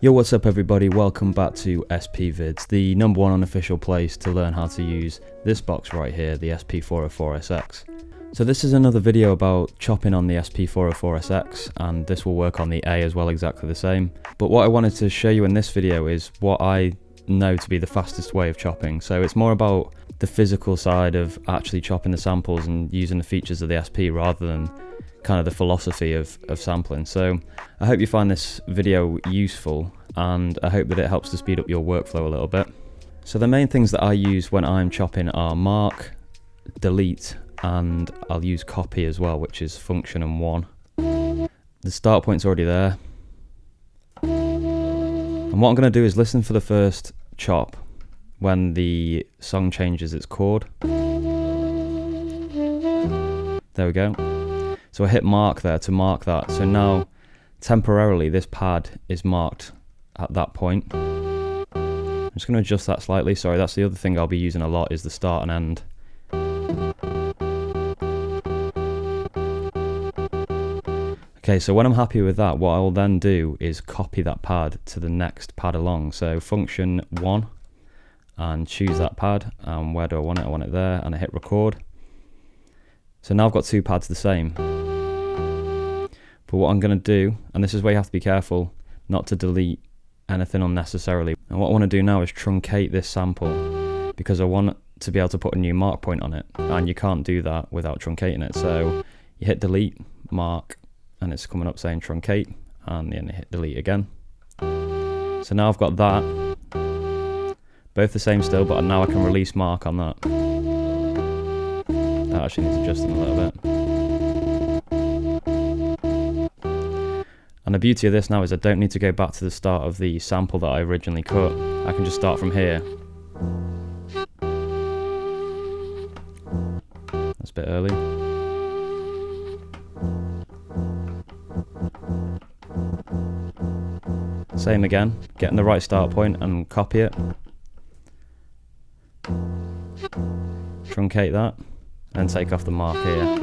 Yo, what's up everybody, welcome back to SP Vids, the #1 unofficial place to learn how to use this box right here, the SP404sx. So this is another video about chopping on the SP404sx, and this will work on the A as well, exactly the same. But what I wanted to show you in this video is what I know to be the fastest way of chopping. So it's more about the physical side of actually chopping the samples and using the features of the SP rather than kind of the philosophy of sampling. So I hope you find this video useful, and I hope that it helps to speed up your workflow a little bit. So the main things that I use when I'm chopping are mark, delete, and I'll use copy as well, which is function and 1. The start point's already there. And what I'm going to do is listen for the first chop when the song changes its chord. There we go. So I hit mark there to mark that. So now, temporarily, this pad is marked at that point. I'm just going to adjust that slightly. Sorry, that's the other thing I'll be using a lot, is the start and end. Okay, so when I'm happy with that, what I will then do is copy that pad to the next pad along. So function 1, and choose that pad. And where do I want it? I want it there, and I hit record. So now I've got two pads the same. But what I'm going to do, and this is where you have to be careful not to delete anything unnecessarily. And what I want to do now is truncate this sample, because I want to be able to put a new mark point on it. And you can't do that without truncating it. So you hit delete, mark, and it's coming up saying truncate, and then you hit delete again. So now I've got that. Both the same still, but now I can release mark on that. That actually needs adjusting a little bit. And the beauty of this now is I don't need to go back to the start of the sample that I originally cut. I can just start from here. That's a bit early. Same again, getting the right start point and copy it. Truncate that, and take off the mark here.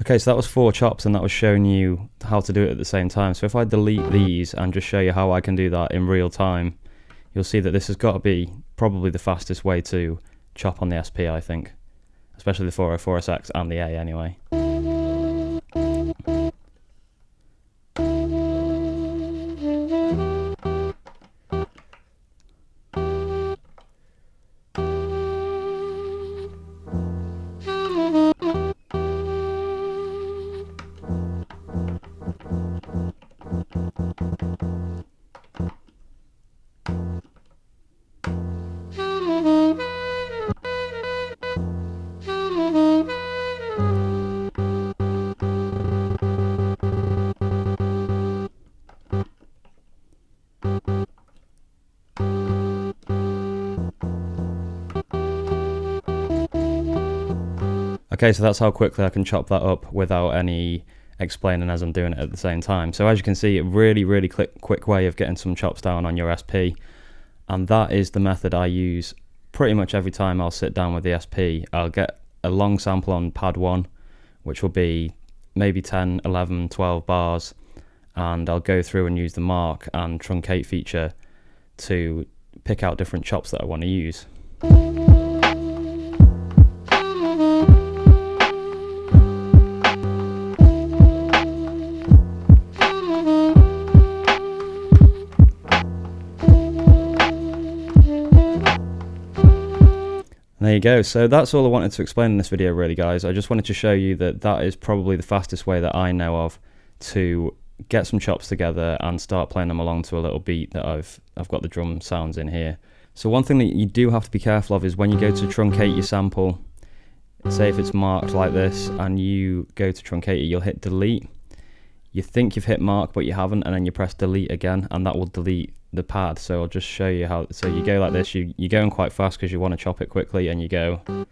Okay, so that was 4 chops, and that was showing you how to do it at the same time. So if I delete these and just show you how I can do that in real time, you'll see that this has got to be probably the fastest way to chop on the SP, I think. Especially the 404sx and the A anyway. Okay, so that's how quickly I can chop that up without any explaining as I'm doing it at the same time. So as you can see, a really quick way of getting some chops down on your SP, and that is the method I use pretty much every time I'll sit down with the SP. I'll get a long sample on pad 1, which will be maybe 10, 11, 12 bars, and I'll go through and use the mark and truncate feature to pick out different chops that I want to use. There you go. So that's all I wanted to explain in this video really, guys. I just wanted to show you that that is probably the fastest way that I know of to get some chops together and start playing them along to a little beat that I've got the drum sounds in here. So one thing that you do have to be careful of is when you go to truncate your sample, say if it's marked like this and you go to truncate it, you'll hit delete. You think you've hit mark but you haven't, and then you press delete again, and that will delete the pad. So I'll just show you how. So you go like this, you're going quite fast because you want to chop it quickly, and you go, and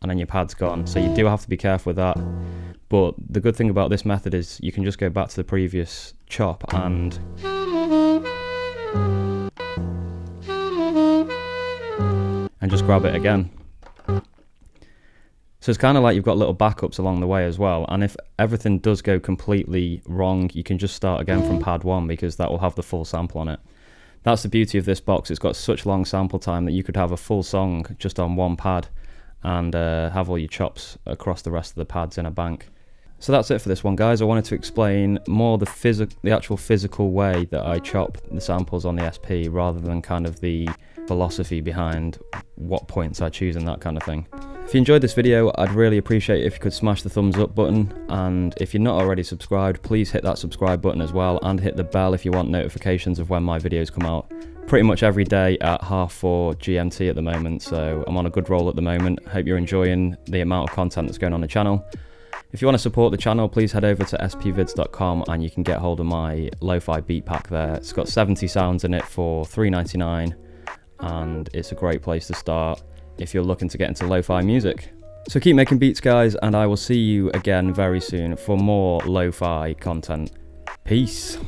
then your pad's gone. So you do have to be careful with that. But the good thing about this method is you can just go back to the previous chop and just grab it again. So it's kind of like you've got little backups along the way as well, and if everything does go completely wrong, you can just start again from pad 1 because that will have the full sample on it. That's the beauty of this box. It's got such long sample time that you could have a full song just on one pad and have all your chops across the rest of the pads in a bank. So that's it for this one, guys. I wanted to explain more the actual physical way that I chop the samples on the SP rather than kind of the philosophy behind what points I choose and that kind of thing. If you enjoyed this video, I'd really appreciate it if you could smash the thumbs up button, and if you're not already subscribed, please hit that subscribe button as well, and hit the bell if you want notifications of when my videos come out. Pretty much every day at 4:30 GMT at the moment, so I'm on a good roll at the moment. Hope you're enjoying the amount of content that's going on the channel. If you want to support the channel, please head over to spvids.com and you can get hold of my lo-fi beat pack there. It's got 70 sounds in it for $3.99, and it's a great place to start if you're looking to get into lo-fi music. So keep making beats, guys, and I will see you again very soon for more lo-fi content. Peace.